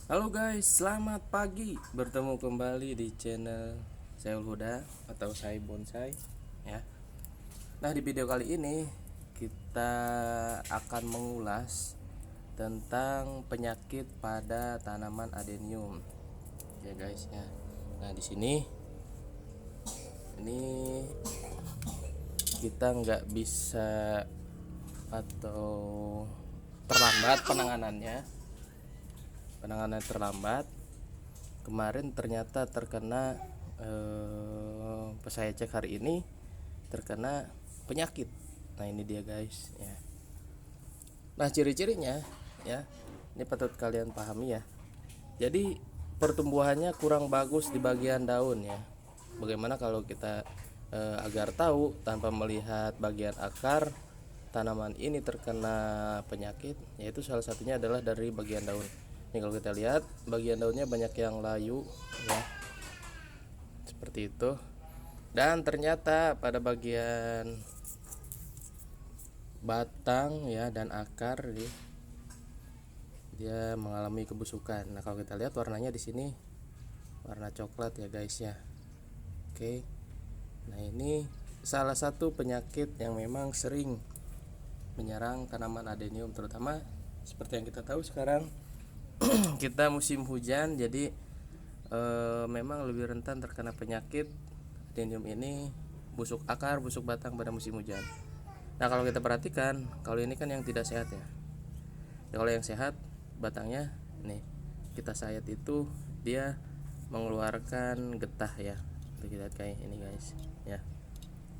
Halo guys, selamat pagi. Bertemu kembali di channel Saiful Huda atau Sai Bonsai ya. Nah, di video kali ini kita akan mengulas tentang penyakit pada tanaman adenium. Ya guys ya. Nah, di sini ini kita nggak bisa atau terlambat penanganan terlambat. Kemarin ternyata terkena pas saya cek hari ini terkena penyakit. Nah, ini dia guys ya. Nah, ciri-cirinya ya, ini patut kalian pahami ya. Jadi pertumbuhannya kurang bagus di bagian daun ya. Bagaimana kalau kita agar tahu tanpa melihat bagian akar tanaman ini terkena penyakit, yaitu salah satunya adalah dari bagian daun. Ini kalau kita lihat bagian daunnya banyak yang layu ya, seperti itu. Dan ternyata pada bagian batang ya dan akar dia mengalami kebusukan. Nah, kalau kita lihat warnanya di sini warna coklat ya guys ya. Oke. Nah, ini salah satu penyakit yang memang sering menyerang tanaman adenium, terutama seperti yang kita tahu sekarang kita musim hujan, jadi memang lebih rentan terkena penyakit adenium ini, busuk akar, busuk batang pada musim hujan. Nah, kalau kita perhatikan, kalau ini kan yang tidak sehat ya. Kalau yang sehat batangnya nih kita sayat itu dia mengeluarkan getah ya. Kita lihat kayak ini guys ya.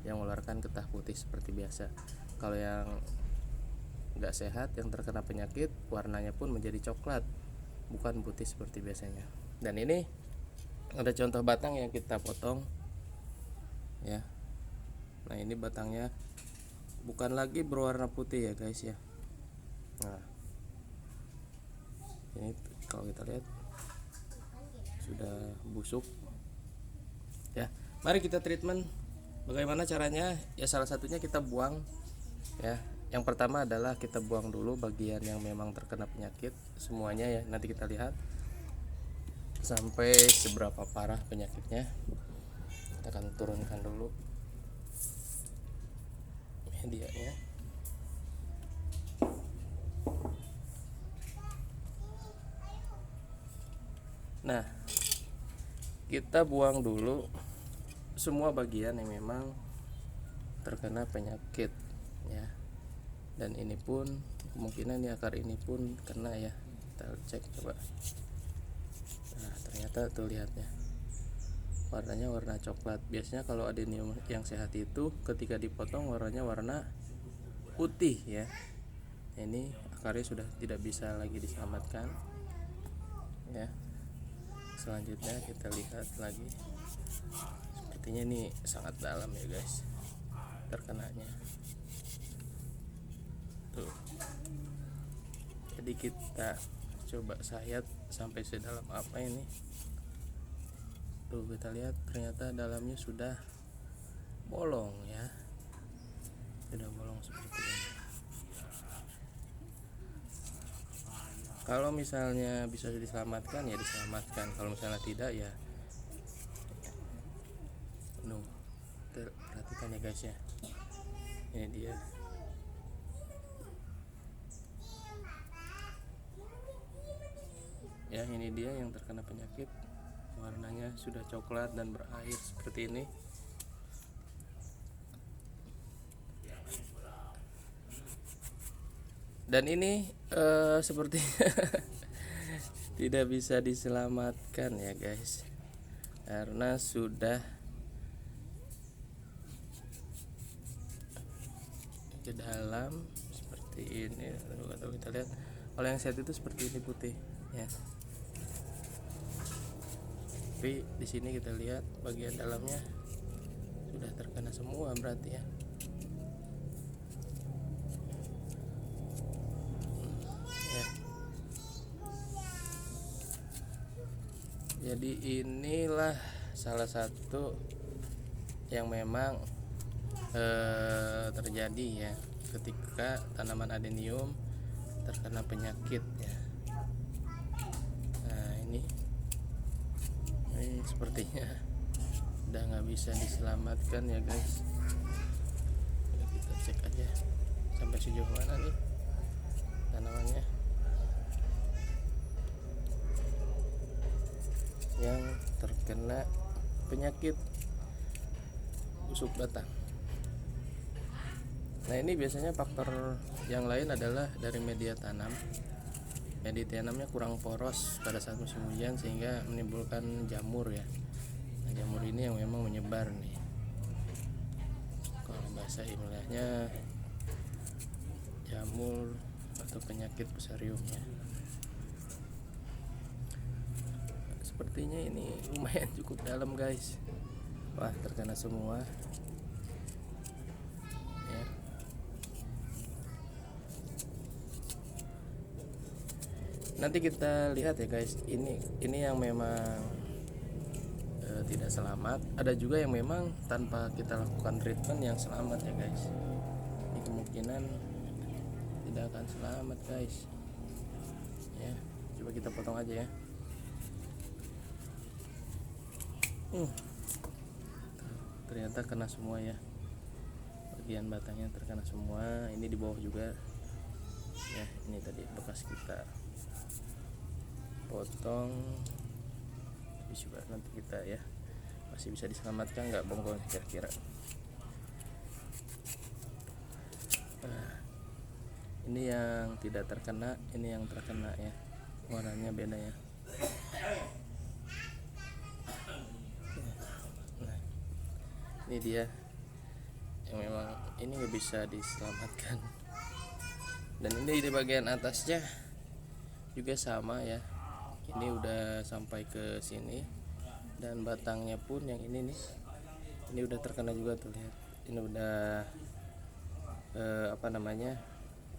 Yang mengeluarkan getah putih seperti biasa. Kalau yang nggak sehat yang terkena penyakit warnanya pun menjadi coklat, bukan putih seperti biasanya. Dan ini ada contoh batang yang kita potong ya. Nah, ini batangnya bukan lagi berwarna putih ya guys ya. Nah, ini kalau kita lihat sudah busuk ya. Mari kita treatment. Bagaimana caranya? Ya salah satunya kita buang ya. Yang pertama adalah kita buang dulu bagian yang memang terkena penyakit semuanya ya. Nanti kita lihat sampai seberapa parah penyakitnya. Kita akan turunkan dulu medianya. Nah, kita buang dulu semua bagian yang memang terkena penyakit ya. Dan ini pun kemungkinan di akar ini pun kena ya. Kita cek coba. Nah, ternyata tuh lihatnya warnanya warna coklat. Biasanya kalau adenium yang sehat itu ketika dipotong warnanya warna putih ya. Ini akarnya sudah tidak bisa lagi diselamatkan ya. Selanjutnya kita lihat lagi, sepertinya ini sangat dalam ya guys terkenanya tuh. Jadi kita coba sayat sampai sedalam apa ini tuh. Kita lihat ternyata dalamnya sudah bolong ya, sudah bolong seperti ini. Kalau misalnya bisa diselamatkan ya diselamatkan, kalau misalnya tidak ya no. Perhatikan ya guys ya, ini dia ya, ini dia yang terkena penyakit, warnanya sudah coklat dan berair seperti ini. Dan ini seperti tidak bisa diselamatkan ya guys, karena sudah ke dalam seperti ini. Kalau kita lihat, kalau yang sehat itu seperti ini putih ya. Tapi di sini kita lihat bagian dalamnya sudah terkena semua berarti ya. Jadi inilah salah satu yang memang terjadi ya ketika tanaman adenium terkena penyakit ya. Nah, sepertinya udah nggak bisa diselamatkan ya guys. Kita cek aja sampai sejauh mana nih tanamannya yang terkena penyakit busuk batang. Nah, ini biasanya faktor yang lain adalah dari media tanam. Media tanamnya kurang poros pada saat musim hujan sehingga menimbulkan jamur ya. Nah, jamur ini yang memang menyebar nih. Kalau bahasa ilmiahnya jamur atau penyakit fusariumnya. Sepertinya ini lumayan cukup dalam guys. Wah, terkena semua ya. Nanti kita lihat ya guys, ini yang memang tidak selamat. Ada juga yang memang tanpa kita lakukan treatment yang selamat ya guys. Ini kemungkinan tidak akan selamat guys ya. Coba kita potong aja ya. Ternyata kena semua ya, bagian batangnya terkena semua. Ini di bawah juga ya. Ini tadi bekas kita potong. Tapi juga nanti kita ya masih bisa diselamatkan nggak bonggol kira-kira. Nah, ini yang tidak terkena, ini yang terkena ya, warnanya beda ya. Nah, ini dia yang memang ini nggak bisa diselamatkan. Dan ini di bagian atasnya juga sama ya, ini udah sampai ke sini. Dan batangnya pun yang ini nih, ini udah terkena juga tuh, lihat ini udah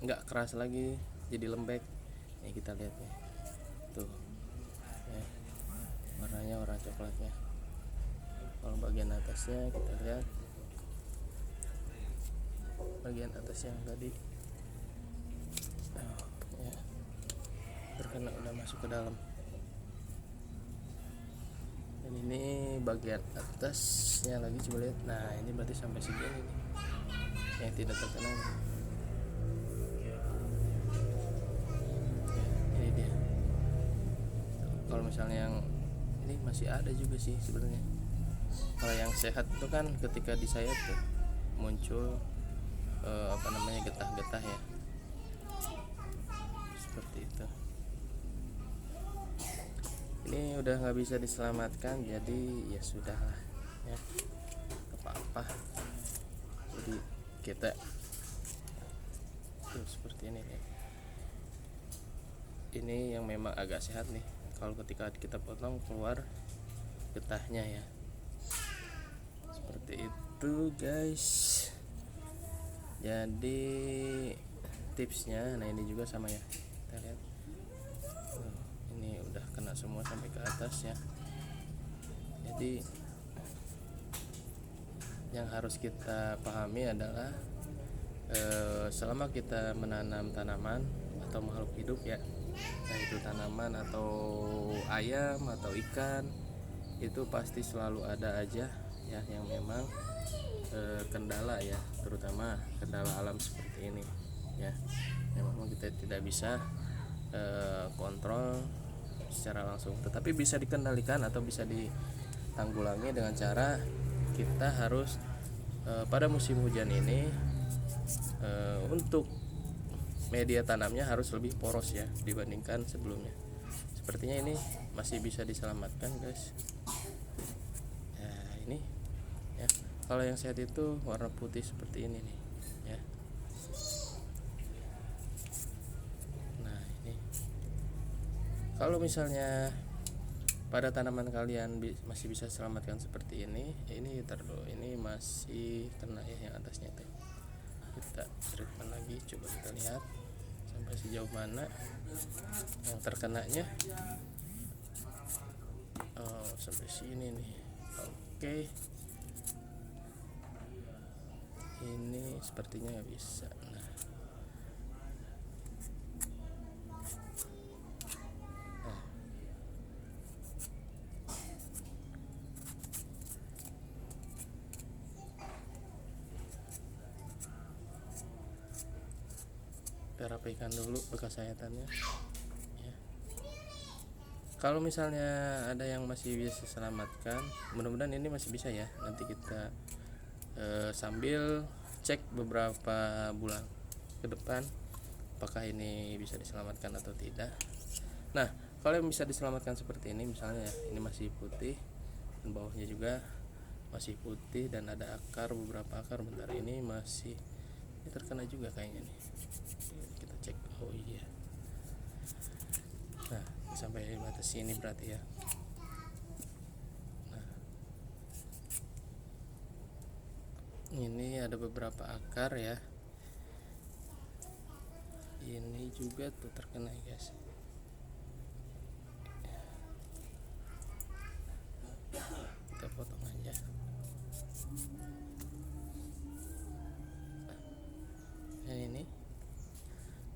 nggak keras lagi, jadi lembek. Nih kita lihat nih tuh ya, warnanya warna coklatnya. Kalau bagian atasnya kita lihat, bagian atasnya yang tadi ya, terkena, udah masuk ke dalam. Dan ini bagian atasnya lagi, coba lihat. Nah, ini berarti sampai segini nih yang tidak terkena. Ini dia. Kalau misalnya yang ini masih ada juga sih sebenarnya. Kalau yang sehat itu kan ketika disayat tuh muncul getah-getah ya, seperti itu. Ini udah nggak bisa diselamatkan, jadi ya sudahlah ya, apa-apa. Jadi kita tuh seperti ini nih. Ini yang memang agak sehat nih. Kalau ketika kita potong keluar getahnya ya, seperti itu guys. Jadi tipsnya, nah ini juga sama ya, kita lihat. Ini udah kena semua sampai ke atas ya. Jadi yang harus kita pahami adalah selama kita menanam tanaman atau makhluk hidup ya, entah itu tanaman atau ayam atau ikan, itu pasti selalu ada aja ya yang memang kendala ya, terutama kendala alam seperti ini ya, yang memang kita tidak bisa kontrol secara langsung, tetapi bisa dikendalikan atau bisa ditanggulangi dengan cara kita harus pada musim hujan ini untuk media tanamnya harus lebih poros ya dibandingkan sebelumnya. Sepertinya ini masih bisa diselamatkan guys. Nah, ini ya, kalau yang sehat itu warna putih seperti ini nih ya. Nah, ini kalau misalnya pada tanaman kalian masih bisa selamatkan seperti ini dulu, ini masih kena ya yang atasnya itu. Kita treatment lagi, coba kita lihat sampai sejauh mana yang terkenanya. Oh, sampai sini nih. Oke. Ini sepertinya nggak bisa. Nah, kita rapikan dulu bekas sayatannya ya. Kalau misalnya ada yang masih bisa selamatkan, mudah-mudahan ini masih bisa ya. Nanti kita sambil cek beberapa bulan ke depan apakah ini bisa diselamatkan atau tidak. Nah, kalau yang bisa diselamatkan seperti ini, misalnya ini masih putih dan bawahnya juga masih putih dan ada akar, beberapa akar. Bentar, ini masih, ini terkena juga kayaknya nih. Kita cek. Oh iya. Nah, sampai batas sini berarti ya. Nah, ini ada beberapa akar ya. Ini juga tuh terkena ya guys. Kita potong aja. Nah, ini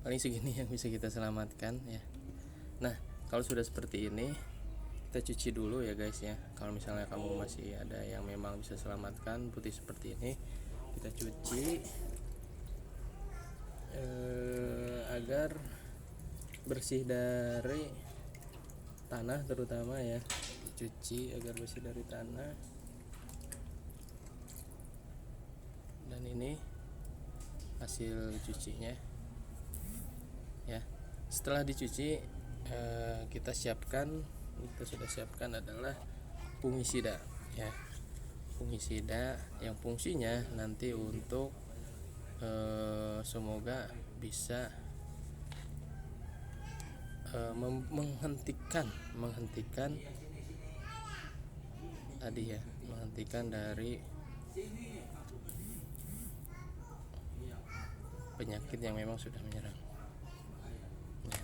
paling segini yang bisa kita selamatkan ya. Nah, kalau sudah seperti ini kita cuci dulu ya guys ya. Kalau misalnya kamu masih ada yang memang bisa selamatkan putih seperti ini, kita cuci agar bersih dari tanah, terutama ya. Dicuci agar bersih dari tanah. Dan ini hasil cucinya ya. Setelah dicuci, kita sudah siapkan adalah fungisida ya. Fungisida yang fungsinya nanti untuk semoga bisa menghentikan tadi ya, menghentikan dari penyakit yang memang sudah menyerang ya.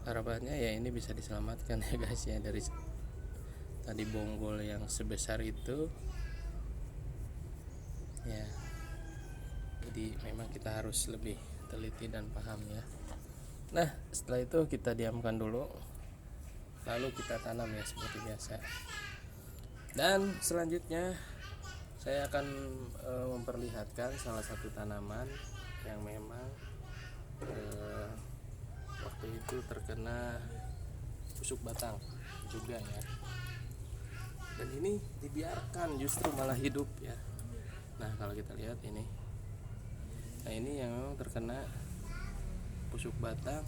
Harapannya ya ini bisa diselamatkan ya guys ya, dari tadi bonggol yang sebesar itu ya. Jadi memang kita harus lebih teliti dan paham ya. Nah, setelah itu kita diamkan dulu, lalu kita tanam ya seperti biasa. Dan selanjutnya saya akan memperlihatkan salah satu tanaman yang memang waktu itu terkena busuk batang juga ya. Dan ini dibiarkan justru malah hidup ya. Nah, kalau kita lihat ini, nah ini yang memang terkena busuk batang,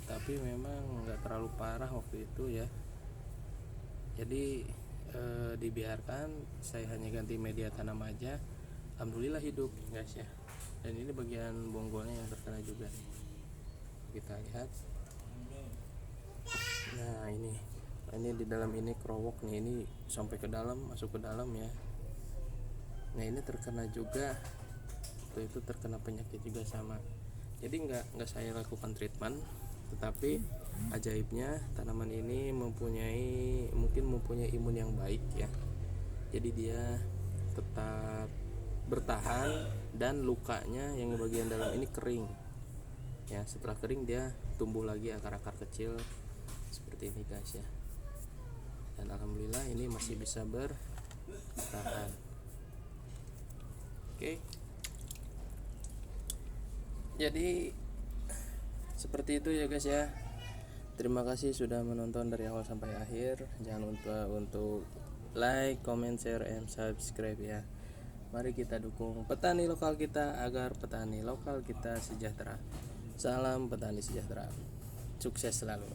tapi memang nggak terlalu parah waktu itu ya. Jadi dibiarkan, saya hanya ganti media tanam aja, alhamdulillah hidup guys ya. Dan ini bagian bonggolnya yang terkena juga nih. Kita lihat. Nah, ini di dalam ini kerowok nih, ini sampai ke dalam, masuk ke dalam ya. Nah, ini terkena juga, waktu itu terkena penyakit juga sama. Jadi nggak saya lakukan treatment, tetapi ajaibnya tanaman ini mungkin mempunyai imun yang baik ya. Jadi dia tetap bertahan dan lukanya yang bagian dalam ini kering ya. Setelah kering dia tumbuh lagi akar-akar kecil seperti ini guys ya. Dan alhamdulillah ini masih bisa bertahan. Oke. Jadi seperti itu ya guys ya. Terima kasih sudah menonton dari awal sampai akhir. Jangan lupa untuk like, comment, share, and subscribe ya. Mari kita dukung petani lokal kita agar petani lokal kita sejahtera. Salam petani sejahtera. Sukses selalu.